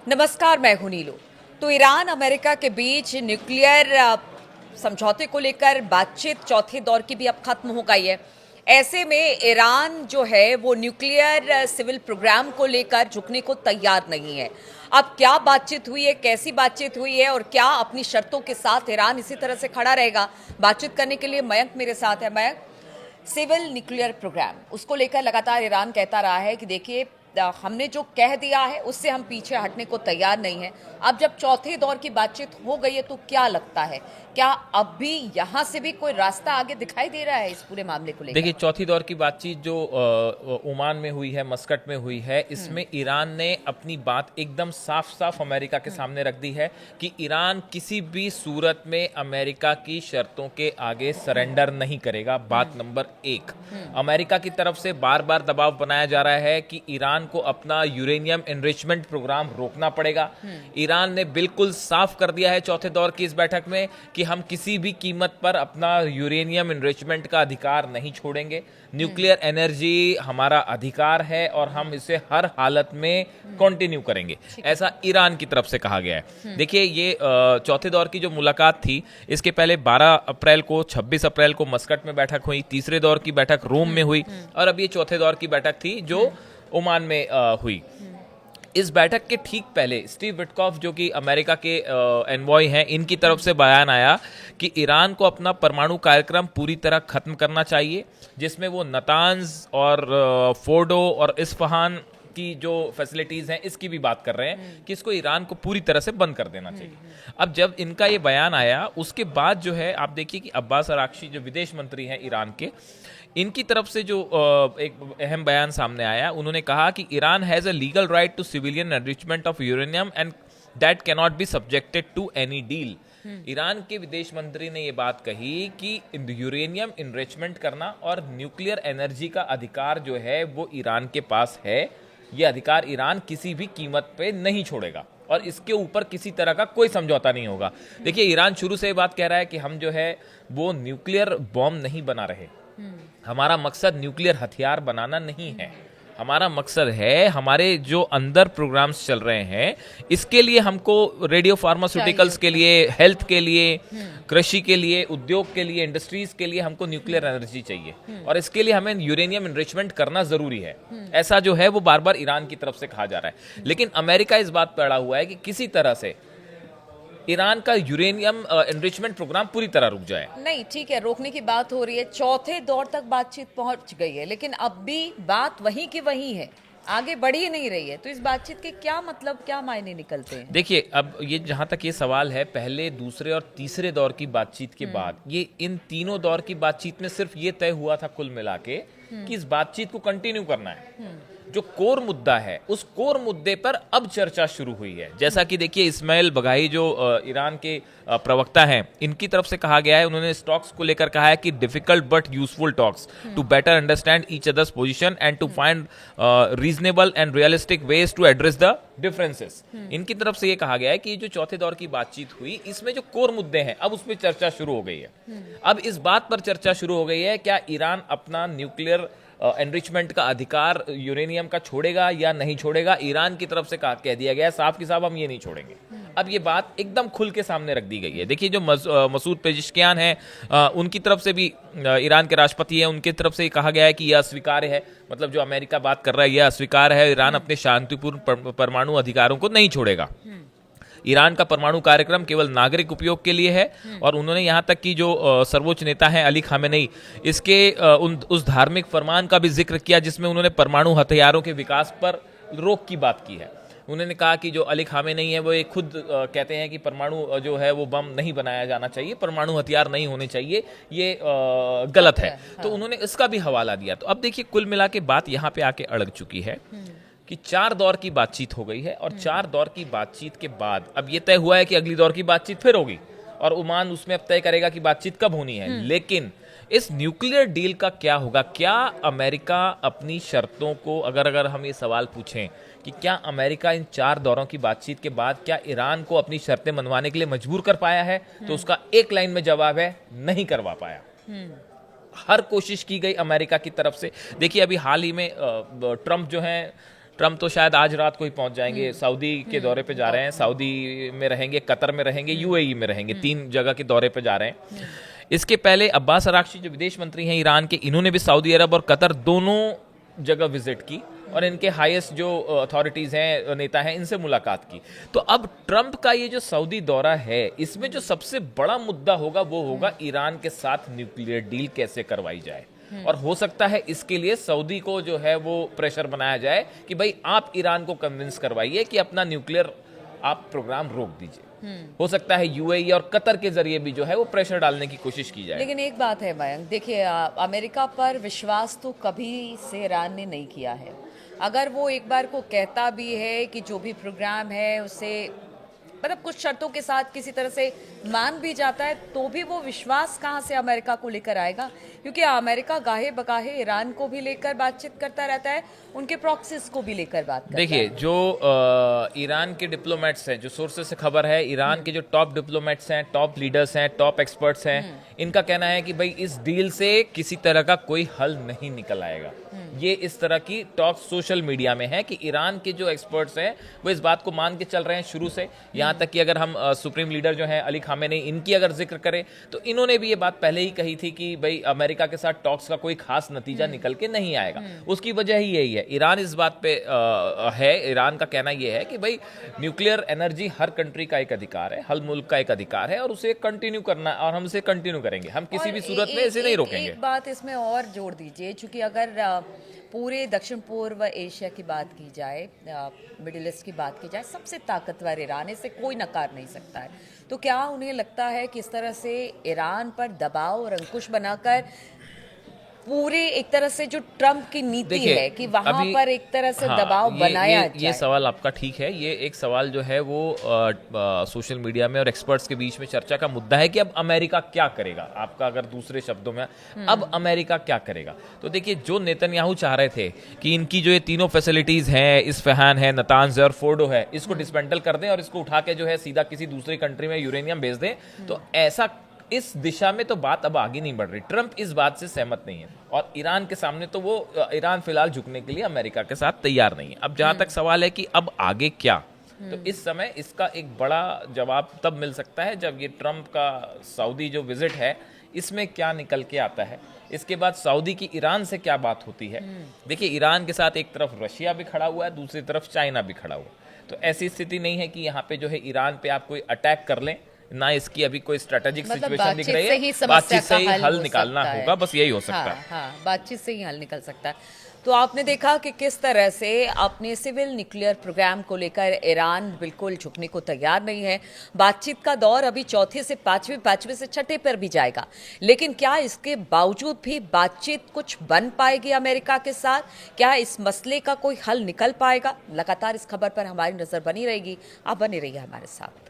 नमस्कार, मैं हूं नीलू। तो ईरान अमेरिका के बीच न्यूक्लियर समझौते को लेकर बातचीत चौथे दौर की भी अब खत्म हो गई है। ऐसे में ईरान जो है वो न्यूक्लियर सिविल प्रोग्राम को लेकर झुकने को तैयार नहीं है। अब क्या बातचीत हुई है, कैसी बातचीत हुई है और क्या अपनी शर्तों के साथ ईरान इसी तरह से खड़ा रहेगा? बातचीत करने के लिए मयंक मेरे साथ है। मयंक, सिविल न्यूक्लियर प्रोग्राम उसको लेकर लगातार ईरान कहता रहा है कि देखिए, हमने जो कह दिया है उससे हम पीछे हटने को तैयार नहीं है। अब जब चौथे दौर की बातचीत हो गई है तो क्या लगता है, क्या अब भी यहां से भी कोई रास्ता आगे दिखाई दे रहा है इस पूरे मामले को लेकर? देखिए, चौथी दौर की बातचीत जो ओमान में हुई है, मस्कट में हुई है, इसमें ईरान ने अपनी बात एकदम साफ साफ अमेरिका के सामने रख दी है कि ईरान किसी भी सूरत में अमेरिका की शर्तों के आगे सरेंडर नहीं करेगा। बात नंबर एक, अमेरिका की तरफ से बार बार दबाव बनाया जा रहा है कि ईरान को अपना यूरेनियम एनरिचमेंट प्रोग्राम रोकना पड़ेगा। ईरान ने बिल्कुल साफ कर दिया है चौथे दौर की इस बैठक में कि हम किसी भी कीमत पर अपना यूरेनियम एनरिचमेंट का अधिकार नहीं छोड़ेंगे। न्यूक्लियर एनर्जी हमारा अधिकार है और हम इसे हर हालत में कंटिन्यू करेंगे, ऐसा ईरान की तरफ से कहा गया है। देखिए, ये चौथे दौर की जो मुलाकात थी, इसके पहले 12 अप्रैल को, 26 अप्रैल को मस्कट में बैठक हुई, तीसरे दौर की बैठक रोम में हुई और अब ये चौथे दौर की बैठक थी जो ओमान में हुई। इस बैठक के ठीक पहले स्टीव विटकॉफ, जो कि अमेरिका के एनवॉय हैं, इनकी तरफ से बयान आया कि ईरान को अपना परमाणु कार्यक्रम पूरी तरह खत्म करना चाहिए, जिसमें वो नतांज और फोर्डो और इस्फहान की जो फैसिलिटीज़ हैं इसकी भी बात कर रहे हैं कि इसको ईरान को पूरी तरह से बंद कर देना चाहिए। अब जब इनका ये बयान आया, उसके बाद जो है आप देखिए कि अब्बास अराक्ची जो विदेश मंत्री हैं ईरान के, इनकी तरफ से जो एक अहम बयान सामने आया, उन्होंने कहा कि Iran has a legal right to civilian enrichment of uranium and that can not be subjected to any deal. Iran के विदेश मंत्री ने यह बात कही कि यूरेनियम इनरिचमेंट करना और न्यूक्लियर एनर्जी का अधिकार जो है वो ईरान के पास है। यह अधिकार ईरान किसी भी कीमत पे नहीं छोड़ेगा और इसके ऊपर किसी तरह का कोई समझौता नहीं होगा। देखिए, ईरान शुरू से ये बात कह रहा है कि हम जो है वो न्यूक्लियर बॉम्ब नहीं बना रहे। हमारा मकसद न्यूक्लियर हथियार बनाना नहीं है। हमारा मकसद है, हमारे जो अंदर प्रोग्राम्स चल रहे हैं इसके लिए हमको रेडियो फार्मास्यूटिकल्स के लिए, हेल्थ के लिए, कृषि के लिए, उद्योग के लिए, इंडस्ट्रीज के लिए हमको न्यूक्लियर एनर्जी चाहिए और इसके लिए हमें यूरेनियम एनरिचमेंट करना जरूरी है। ऐसा जो है वो बार बार ईरान की तरफ से कहा जा रहा है। लेकिन अमेरिका इस बात पर अड़ा हुआ है कि किसी तरह से ईरान का यूरेनियम एनरिचमेंट प्रोग्राम पूरी तरह रुक जाए। नहीं, ठीक है, रोकने की बात हो रही है, चौथे दौर तक बातचीत पहुंच गई है, लेकिन अब भी बात वहीं की वहीं है, आगे बढ़ ही नहीं रही है। तो इस बातचीत के क्या मतलब, क्या मायने निकलते हैं? देखिए, अब ये जहां तक ये सवाल है, पहले, दूसरे और तीसरे दौर की बातचीत के बाद ये इन तीनों दौर की बातचीत में सिर्फ ये तय हुआ था कुल मिला के कि इस बातचीत को कंटिन्यू करना है। जो कोर मुद्दा है, उस कोर मुद्दे पर अब चर्चा शुरू हुई है। जैसा कि देखिए, इस्माइल बघाई जो ईरान के प्रवक्ता हैं, इनकी तरफ से कहा गया है, उन्होंने इस टॉक्स को लेकर कहा है कि difficult but useful talks to better understand each other's position and to find reasonable and realistic ways to address the differences. इनकी तरफ से ये कहा गया है कि जो चौथे दौर की बातचीत हुई, इसमें जो कोर मुद्दे हैं अब उस पर चर्चा शुरू हो गई है। अब इस बात पर चर्चा शुरू हो गई है, क्या ईरान अपना न्यूक्लियर एनरिचमेंट का अधिकार यूरेनियम का छोड़ेगा या नहीं छोड़ेगा। ईरान की तरफ से कह दिया गया साफ की साफ, हम ये नहीं छोड़ेंगे। अब ये बात एकदम खुल के सामने रख दी गई है। देखिए, जो मसूद पेजिशकियान हैं, उनकी तरफ से भी, ईरान के राष्ट्रपति हैं, उनकी तरफ से कहा गया है कि यह अस्वीकार्य है। मतलब जो अमेरिका बात कर रहा है, यह अस्वीकार्य है। ईरान अपने शांतिपूर्ण परमाणु अधिकारों को नहीं छोड़ेगा। ईरान का परमाणु कार्यक्रम केवल नागरिक उपयोग के लिए है और उन्होंने यहाँ तक कि जो सर्वोच्च नेता हैं अली खामेनेई, इसके उस धार्मिक फरमान का भी जिक्र किया जिसमें उन्होंने परमाणु हथियारों के विकास पर रोक की बात की है। उन्होंने कहा कि जो अली खामेनेई है वो ये खुद कहते हैं कि परमाणु जो है वो बम नहीं बनाया जाना चाहिए, परमाणु हथियार नहीं होने चाहिए, ये गलत है। तो उन्होंने इसका भी हवाला दिया। तो अब देखिए, कुल मिला के बात यहाँ पे आके अड़क चुकी है कि 4 दौर की बातचीत हो गई है और 4 दौर की बातचीत के बाद अब ये तय हुआ है कि अगली दौर की बातचीत फिर होगी और ओमान उसमें अब तय करेगा कि बातचीत कब होनी है। लेकिन इस न्यूक्लियर डील का क्या होगा? क्या अमेरिका अपनी शर्तों को, अगर हम ये सवाल पूछें कि क्या अमेरिका इन 4 दौरों की बातचीत के बाद क्या ईरान को अपनी शर्तें मनवाने के लिए मजबूर कर पाया है, तो उसका एक लाइन में जवाब है, नहीं करवा पाया। हर कोशिश की गई अमेरिका की तरफ से। देखिए, अभी हाल ही में ट्रंप जो हैं, ट्रम्प तो शायद आज रात को ही पहुंच जाएंगे, सऊदी के दौरे पे जा रहे हैं, सऊदी में रहेंगे, कतर में रहेंगे, यूएई में रहेंगे, 3 जगह के दौरे पे जा रहे हैं। इसके पहले अब्बास अराक्ची जो विदेश मंत्री हैं ईरान के, इन्होंने भी सऊदी अरब और कतर दोनों जगह विजिट की और इनके हाईएस्ट जो अथॉरिटीज हैं, नेता हैं, इनसे मुलाकात की। तो अब ट्रंप का ये जो सऊदी दौरा है, इसमें जो सबसे बड़ा मुद्दा होगा वो होगा ईरान के साथ न्यूक्लियर डील कैसे करवाई जाए। और हो सकता है इसके लिए सऊदी को जो है वो प्रेशर बनाया जाए कि भाई आप ईरान को कन्विंस करवाइए कि अपना न्यूक्लियर आप प्रोग्राम रोक दीजिए। हो सकता है यूएई और कतर के जरिए भी जो है वो प्रेशर डालने की कोशिश की जाए। लेकिन एक बात है मयंक, देखिए अमेरिका पर विश्वास तो कभी से ईरान ने नहीं किया है। अगर वो एक बार को कहता भी है कि जो भी प्रोग्राम है उसे मतलब कुछ शर्तों के साथ किसी तरह से मान भी जाता है, तो भी वो विश्वास कहाँ से अमेरिका को लेकर आएगा? क्योंकि अमेरिका गाहे बगाहे ईरान को भी लेकर बातचीत करता रहता है, उनके प्रॉक्सीज को भी लेकर बात करता देखिए, है। जो ईरान के डिप्लोमेट्स हैं, जो सोर्सेस से खबर है, ईरान के जो टॉप डिप्लोमेट्स हैं, टॉप लीडर्स हैं, टॉप एक्सपर्ट्स हैं, इनका कहना है कि भाई इस डील से किसी तरह का कोई हल नहीं निकल आएगा। ये इस तरह की टॉक सोशल मीडिया में है कि ईरान के जो एक्सपर्ट्स हैं वो इस बात को मान के चल रहे हैं शुरू से। यहाँ तक कि अगर हम सुप्रीम लीडर जो हैं अली खामेनी, इनकी अगर जिक्र करें तो इन्होंने भी ये बात पहले ही कही थी कि भाई अमेरिका के साथ टॉक्स का कोई खास नतीजा निकल के नहीं आएगा। उसकी वजह ही यही है, ईरान इस बात पे है, ईरान का कहना यह है कि भाई न्यूक्लियर एनर्जी हर कंट्री का एक अधिकार है, हर मुल्क का एक अधिकार है और उसे कंटिन्यू करना, और हम इसे कंटिन्यू करेंगे, हम किसी भी सूरत में इसे नहीं रोकेंगे। एक बात इसमें और जोड़ दीजिए, चूंकि अगर पूरे दक्षिण पूर्व एशिया की बात की जाए, मिडिल ईस्ट की बात की जाए, सबसे ताकतवर ईरान है, इसे कोई नकार नहीं सकता है। तो क्या उन्हें लगता है कि इस तरह से ईरान पर दबाव और अंकुश बनाकर पूरे एक तरह से जो ट्रंप की नीति है कि वहां पर एक तरह से दबाव बनाया जाए? ये सवाल आपका ठीक है। ये एक सवाल जो है वो सोशल मीडिया में और एक्सपर्ट्स के बीच में चर्चा का मुद्दा है कि अब अमेरिका क्या करेगा। आपका अगर दूसरे शब्दों में अब अमेरिका क्या करेगा, तो देखिए, जो नेतन्याहू चाह रहे थे कि इनकी जो ये तीनों फैसिलिटीज हैं, इस्फहान है, नतांज है और फोर्डो है, इसको डिसमेंटल कर दें और इसको उठा के जो है सीधा किसी दूसरी कंट्री में यूरेनियम भेज दें, तो ऐसा इस दिशा में तो बात अब आगे नहीं बढ़ रही। ट्रंप इस बात से सहमत नहीं है और ईरान के सामने तो वो ईरान फिलहाल झुकने के लिए अमेरिका के साथ तैयार नहीं है। अब जहां तक सवाल है कि अब आगे क्या, तो इस समय इसका एक बड़ा जवाब तब मिल सकता है जब ये ट्रंप का सऊदी जो विजिट है इसमें क्या निकल के आता है। इसके बाद सऊदी की ईरान से क्या बात होती है। देखिए, ईरान के साथ एक तरफ रशिया भी खड़ा हुआ है, दूसरी तरफ चाइना भी खड़ा हुआ है। तो ऐसी स्थिति नहीं है कि यहाँ पे जो है ईरान पे आप कोई अटैक कर लें, ना इसकी अभी कोई स्ट्रेटेजिक सिचुएशन दिख रही है। बातचीत से ही हल निकालना होगा, बस यही हो सकता है। हाँ, बातचीत से ही हल निकल सकता है। तो आपने देखा कि किस तरह से अपने सिविल न्यूक्लियर प्रोग्राम को लेकर ईरान बिल्कुल झुकने को तैयार नहीं है। बातचीत का दौर अभी चौथे से पांचवें से छठे पर भी जाएगा, लेकिन क्या इसके बावजूद भी बातचीत कुछ बन पाएगी अमेरिका के साथ? क्या इस मसले का कोई हल निकल पाएगा? लगातार इस खबर पर हमारी नजर बनी रहेगी। आप बने रहिए हमारे साथ।